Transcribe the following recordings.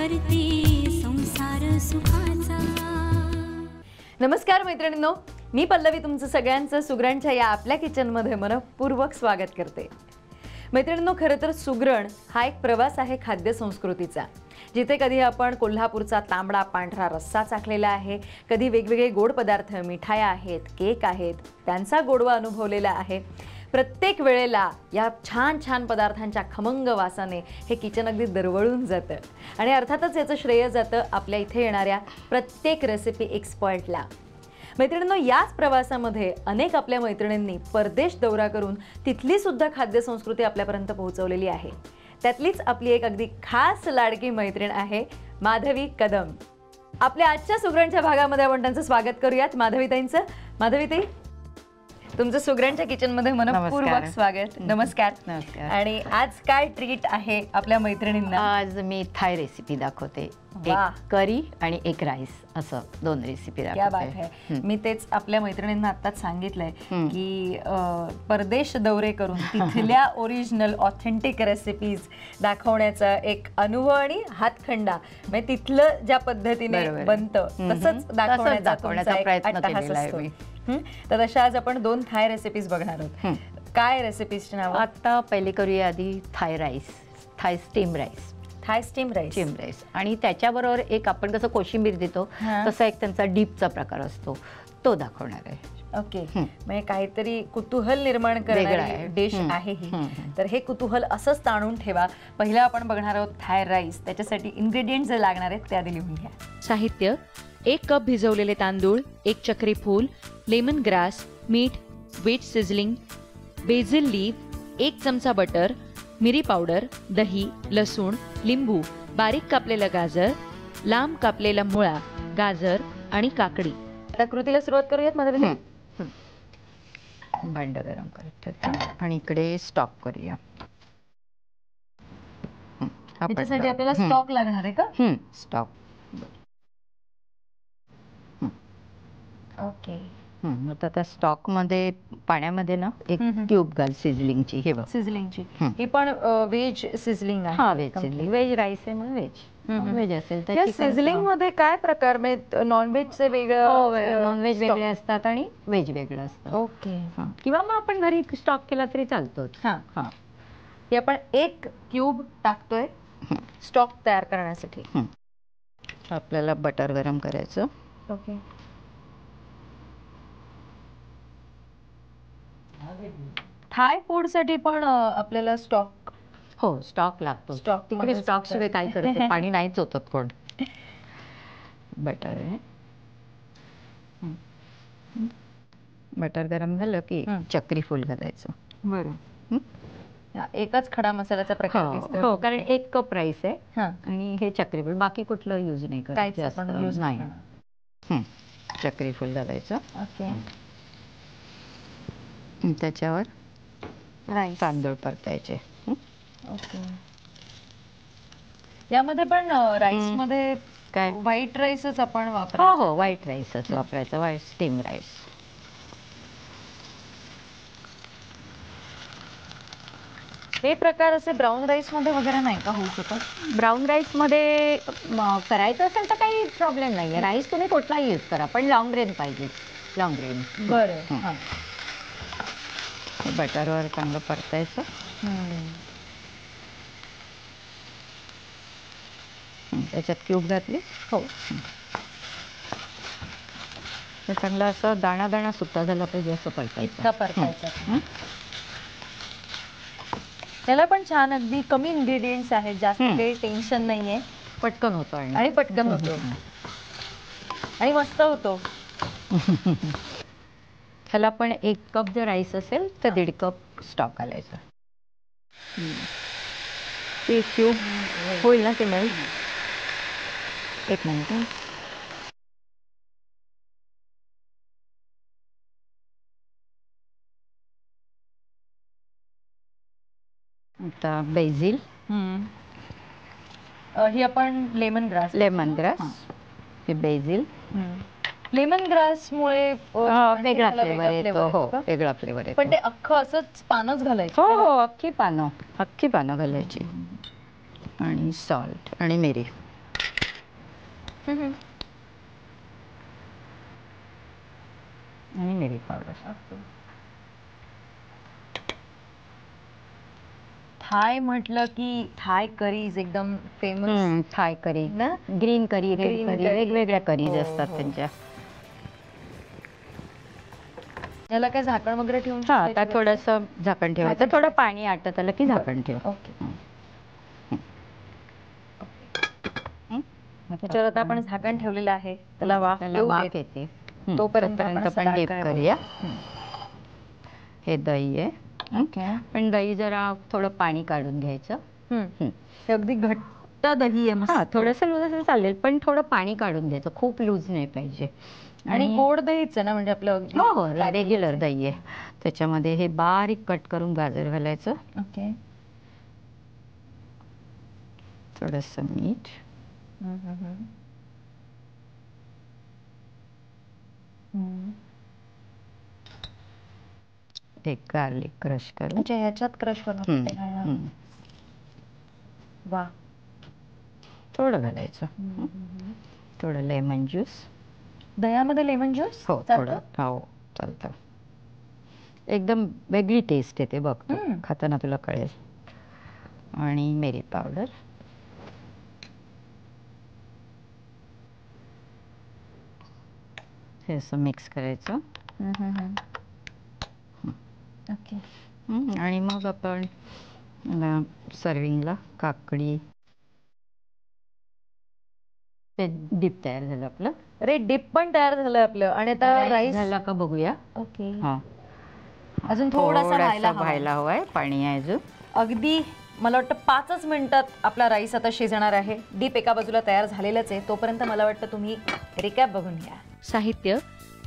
करते संसार सुखाचा। नमस्कार मैत्रिणींनो, मी पल्लवी तुमचं सगळ्यांचं सुगरणच्या या आपल्या किचनमध्ये मनपूर्वक स्वागत करते। मैत्रिणींनो, खरं तर सुगरण हा एक प्रवास आहे खाद्य संस्कृतीचा, जिथे कधी आपण कोल्हापूरचा तांबडा पांढरा रस्सा चाखलेला आहे, कधी वेगवेगळे गोड पदार्थ, मिठाया आहेत, केक आहेत, त्यांचा गोडवा अनुभवलेला आहे। प्रत्येक वेळेला या छान छान पदार्थांच्या खमंग वासाने हे किचन अगदी दरवळून जातं आणि अर्थातच याचं श्रेय जातं आपल्या इथे येणाऱ्या प्रत्येक रेसिपी एक्सपर्टला। मैत्रिणींनो, याच प्रवासामध्ये अनेक आपल्या मैत्रिणींनी परदेश दौरा करून तिथली सुद्धा खाद्य संस्कृती आपल्यापर्यंत पोहोचवलेली आहे। त्यातलीच आपली एक अगदी खास लाडकी मैत्रीण आहे माधवी कदम। आपल्या आजच्या सुगरणच्या भागामध्ये आपण त्यांचं स्वागत करूयात माधवीताईंचं। माधवीताई, तुमचं सुगरणच्या किचनमध्ये मनपूर्वक स्वागत। नमस्कार। नमस्कार। आणि आज काय ट्रीट आहे आपल्या मैत्रिणींना? आज मी थाय रेसिपी दाखवते, एक करी आणि एक राईस, असं दोन रेसिपी दाखवते। क्या बात है। मी तेच आपल्या मैत्रिणींना आताच सांगितलंय की परदेश दौरे करून तिथल्या ओरिजिनल ऑथेंटिक रेसिपीज दाखवण्याचा एक अनुभव आणि हातखंडा, म्हणजे तिथलं ज्या पद्धतीने बनतं तसंच दाखवण्याचा प्रयत्न केलेला आहे मी। तर अशा आज आपण दोन थाय रेसिपीज बघणार आहोत। काय रेसिपीजचे नाव? आता पहिले करूया आधी थाय राईस, थाय स्टीम राईस। थाय स्टीम राईस आणि त्याच्याबरोबर एक आपण कसं कोशिंबीर देतो तसा एक त्यांचा डीपचा प्रकार असतो, तो दाखवणार आहे। ओके, म्हणजे काहीतरी कुतूहल निर्माण करणारी डिश आहे ही। तर हे कुतूहल असंच ताणून ठेवा। पहिला आपण बघणार आहोत थाय राईस। त्याच्यासाठी इन्ग्रेडियंट्स जे लागणार आहेत ते आधी लिहून घ्या। साहित्य: 1 कप भिजवलेले तांदूळ, 1 चक्री फूल, लेमन ग्रास, मीठ, व्हीट सिझलिंग, बेसिल लीफ, 1 चमचा बटर, मिरी पावडर, दही, लसूण, लिंबू, बारीक कापलेलं गाजर, लांब कापलेला मुळा, गाजर आणि काकडी। आता कृतीला सुरुवात करूयात माधवी। भांड गरम करायचं आणि इकडे स्टॉक करूया। त्याच्यासाठी आपल्याला स्टॉक लागणार आहे का? स्टॉक। ओके। आता त्या स्टॉक मध्ये पाण्यामध्ये ना एक क्यूब घाल सिझलिंगची। हे बघ, सिझलिंगची। ही पण व्हेज सिझलिंग आहे? हा, व्हेज सिझलिंग। व्हेज राईस आहे म्हणून व्हेज असेल तर। या सिझलिंग मध्ये काय प्रकार, म्हणजे नॉनव्हेजचे वेगळं? नॉनव्हेज वेगळे असतात आणि व्हेज वेगळं असतं। ओके। किंवा मग आपण घरी स्टॉक केला तरी चालतो। हे आपण 1 क्यूब टाकतोय स्टॉक तयार करण्यासाठी। आपल्याला बटर गरम करायचं। ओके। थाय फूड साठी पण आपल्याला स्टॉक? हो, स्टॉक लागतो। तिकडे स्टॉक शिवाय काय करते, पाणी नाहीच होतं कोण। बटर आहे, बटर गरम झालं की चक्री फूल घालायचं। बरं, एकच खडा मसाल्याचा प्रकार दिसतोय। हो, कारण 1 कप राईस आहे आणि हे चक्री फूल, बाकी कुठलं यूज नाही करायचं नाही। चक्री फूल घालायचं। ओके। त्याच्यावर राईस, तांदूळ परतायचे। ओके। यामध्ये पण राईस मध्ये काय व्हाईट राईसच आपण वापरायचं? हो, व्हाईट राईसच वापरायचं, व्हाईट स्टीम राईस। हे प्रकार असे ब्राऊन राईस मध्ये वगैरे नाही का होऊ शकत? ब्राऊन राईस मध्ये करायचं असेल तर काही प्रॉब्लेम नाहीये। राईस तुम्ही कुठलाही यूज करा, पण लॉंग ग्रेन पाहिजे, लॉंग ग्रेन। बरं। बटरवर चांगलं परतायचं। त्याच्यात क्यूब घातली। हो, चांगलं असं दाणा दाणा सुट्टा झाला पाहिजे असं परतायचं। त्याला पण छान अगदी कमी इन्ग्रेडियंट्स आहेत, जास्त काही टेन्शन नाहीये, पटकन होतो आणि पटकन होतो आणि मस्त होतो। ह्याला पण 1 कप जर राईस असेल तर 1.5 कप स्टॉक घालायचा। ते क्यूब होईल ना ते मेल्ट? 1 मिनिट। आता बेसिल, ही आपण लेमन ग्रास, हे बेसिल। लेमन ग्रास मुळे वेगळा फ्लेवर येतो। हो, वेगळा फ्लेवर येतो। पण ते अख्खं असंच पानच घालायचं? हो, अख्खी पानं घालायची। आणि सॉल्ट आणि मिरी। आणि मिरी पावडर. थाय म्हटलं की थाय करीज एकदम फेमस थाय करी ना. ग्रीन करी, रेड Green करी, curry. वेगवेगळ्या करीज हो, असतात हो. त्यांच्या. याला काय झाकण वगैरे ठेवून हा आता शिजवायची थोडंसं झाकण ठेवायचं, थोडं पाणी आटत आलं की झाकण ठेव. ओके. त्याच्यावर आता आपण झाकण ठेवलेलं आहे, त्याला वाफ त्याला येऊ वाफ देत. येते. तोपर्यंत आपण पण सलाड डीप काय करूया. बनवू? हे दही आहे. ओके. पण दही जरा थोडं पाणी काढून घ्यायचं. हे अगदी घट्ट दही आहे मस्त. हा थोडंसं लूज असेल चालेल, पण थोडं पाणी काढून घ्यायचं, खूप लूज नाही पाहिजे. आणि गोड दहीच आहे ना, म्हणजे आपलं अगदी. हो हो रेग्युलर दही आहे. त्याच्यामध्ये हे बारीक कट करून गाजर घालायचं. ओके. थोडंसं मीठ. एक गार्लिक क्रश करून. अच्छा, ह्याच्यात क्रश करून वा. थोडं घालायचं. थोडं लेमन ज्यूस. दह्यामध्ये लेमन ज्यूस? हो थोडं. हो चालतं. एकदम वेगळी टेस्ट येते बघ, खाताना तुला कळेल. आणि मिरी पावडर. हे असं मिक्स करायचं. ओके. आणि मग आपण सर्विंगला काकडी. ते डीप तयार झालं आपलं. अरे डिप पण तयार झालं आपलं. आणि आता राईस झाला का बघूया. ओके. हा अजून थोडासा व्हायला हवाय, पाणी आहे अजून. अगदी मला वाटतं 5च मिनिटात आपला राईस आता शिजणार आहे. डीप एका बाजूला तयार झालेलंच आहे. तोपर्यंत मला वाटतं तुम्ही रिकॅप बघून घ्या. साहित्य: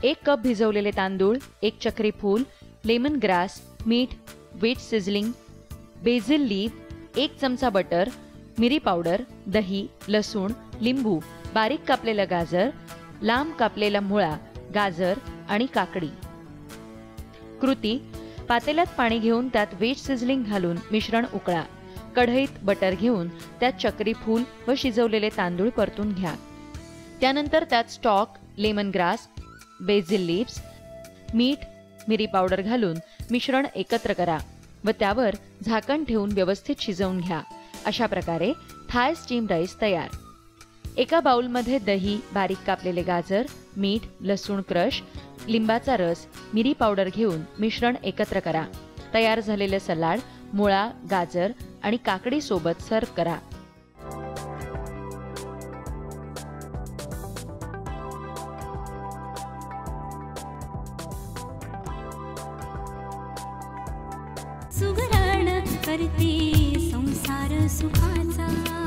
1 कप भिजवलेले तांदूळ, 1 चक्री फूल, लेमन ग्रास, मीठ, व्हीट सिझलिंग, बेझिल लीफ, 1 चमचा बटर, मिरी पावडर, दही, लसूण, लिंबू, बारीक कापलेलं गाजर, लांब कापलेला मुळा, गाजर आणि काकडी. कृती: पातेल्यात पाणी घेऊन त्यात व्हीट सिझलिंग घालून मिश्रण उकळा. कढईत बटर घेऊन त्यात चक्री फूल व शिजवलेले तांदूळ परतून घ्या. त्यानंतर त्यात स्टॉक, लेमन ग्रास, बेझिल लीव्स, मीठ, मिरी पावडर घालून मिश्रण एकत्र करा व त्यावर झाकण ठेवून व्यवस्थित शिजवून घ्या. अशा प्रकारे थाय स्टीम राईस तयार. एका बाउलमध्ये दही, बारीक कापलेले गाजर, मीठ, लसूण क्रश, लिंबाचा रस, मिरी पावडर घेऊन मिश्रण एकत्र करा. तयार झालेले सलाड मुळा, गाजर आणि काकडी सोबत सर्व्ह करा. सुगरण करते संसार सुखाचा.